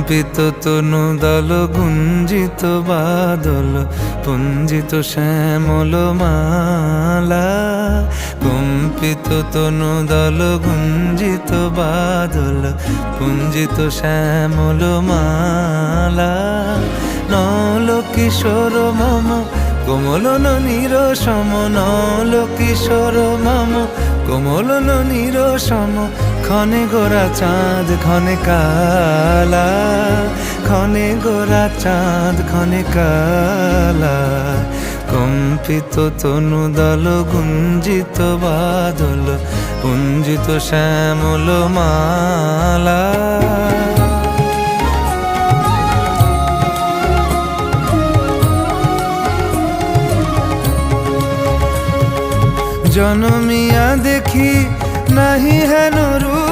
কম্পিত তনু দল গুঞ্জিত বাদল পুঞ্জিত শ্যামল মালা। কম্পিত তনু দল গুঞ্জিত বাদল পুঞ্জিত শ্যামল মালা। নল কিশোর মম কোমলন নিরসম, নল কিশোর মম কোমলন নিরসম। ক্ষণে গোরা চাঁদ ক্ষণে কালা, ক্ষণে গোরা চাঁদ ক্ষণে কালা। কম্পিত তনু দল গুঞ্জিত বাদল পুঞ্জিত শ্যামল মালা। জনমিয়া দেখি নাহি হেন রূপ,